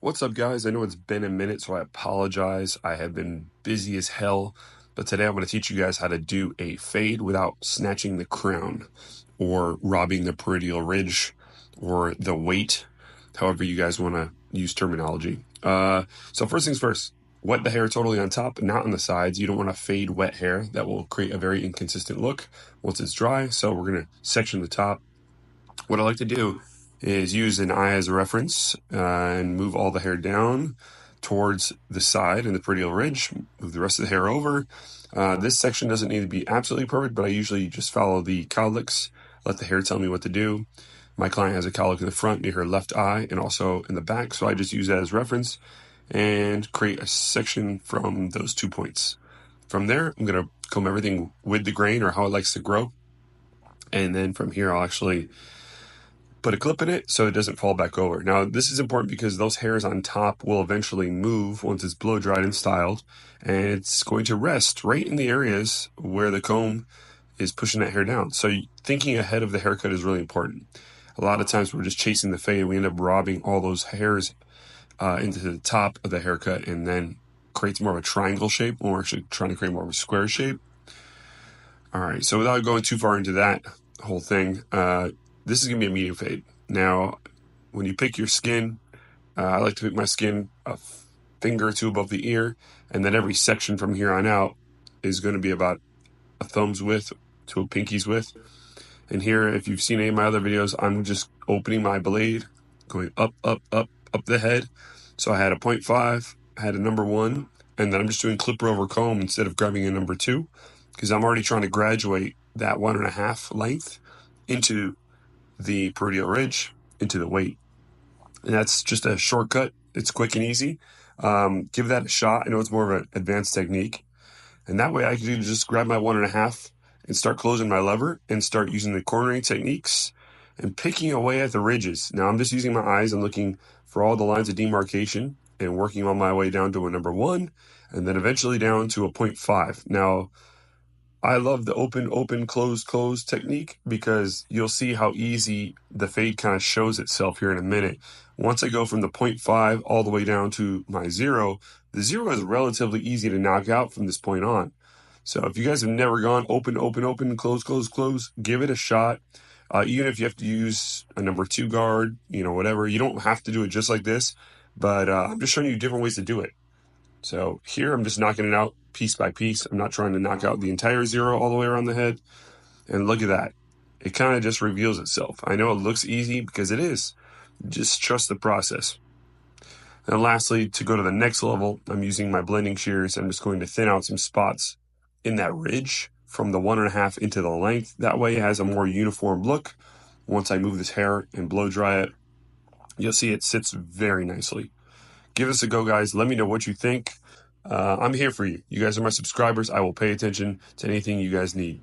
What's up, guys? I know it's been a minute, so I apologize. I have been busy as hell, but today I'm going to teach you guys how to do a fade without snatching the crown or robbing the parietal ridge or the weight, however you guys want to use terminology. So first things first, wet the hair totally on top, not on the sides. You don't want to fade wet hair. That will create a very inconsistent look once it's dry. So we're going to section the top. What I like to do is use an eye as a reference and move all the hair down towards the side and the parietal ridge, move the rest of the hair over. This section doesn't need to be absolutely perfect, but I usually just follow the cowlicks, let the hair tell me what to do. My client has a cowlick in the front near her left eye and also in the back, so I just use that as reference and create a section from those 2 points. From there, I'm going to comb everything with the grain or how it likes to grow. And then from here, I'll actually put a clip in it so it doesn't fall back over. Now, this is important because those hairs on top will eventually move once it's blow dried and styled, and it's going to rest right in the areas where the comb is pushing that hair down. So thinking ahead of the haircut is really important. A lot of times we're just chasing the fade. We end up robbing all those hairs into the top of the haircut, and then creates more of a triangle shape when we're actually trying to create more of a square shape. All right, so without going too far into that whole thing, this is going to be a medium fade. Now, when you pick your skin, I like to pick my skin a finger or two above the ear, and then every section from here on out is going to be about a thumb's width to a pinky's width. And here, if you've seen any of my other videos, I'm just opening my blade, going up the head. So I had a 0.5, I had a number 1, and then I'm just doing clipper over comb instead of grabbing a number 2, because I'm already trying to graduate that 1.5 length into the parietal ridge, into the weight. And that's just a shortcut. It's quick and easy. Give that a shot. I know it's more of an advanced technique. And that way I can just grab my 1.5 and start closing my lever and start using the cornering techniques and picking away at the ridges. Now I'm just using my eyes. I'm looking for all the lines of demarcation and working on my way down to a number 1 and then eventually down to a 0.5. Now, I love the open, close technique because you'll see how easy the fade kind of shows itself here in a minute. Once I go from the 0.5 all the way down to my 0, the 0 is relatively easy to knock out from this point on. So if you guys have never gone open, close, give it a shot. Even if you have to use a number 2 guard, whatever, you don't have to do it just like this, but I'm just showing you different ways to do it. So here I'm just knocking it out piece by piece. I'm not trying to knock out the entire 0 all the way around the head. And look at that. It kind of just reveals itself. I know it looks easy because it is. Just trust the process. And lastly, to go to the next level, I'm using my blending shears. I'm just going to thin out some spots in that ridge from the 1.5 into the length. That way it has a more uniform look. Once I move this hair and blow dry it, you'll see it sits very nicely. Give us a go, guys. Let me know what you think. I'm here for you. You guys are my subscribers. I will pay attention to anything you guys need.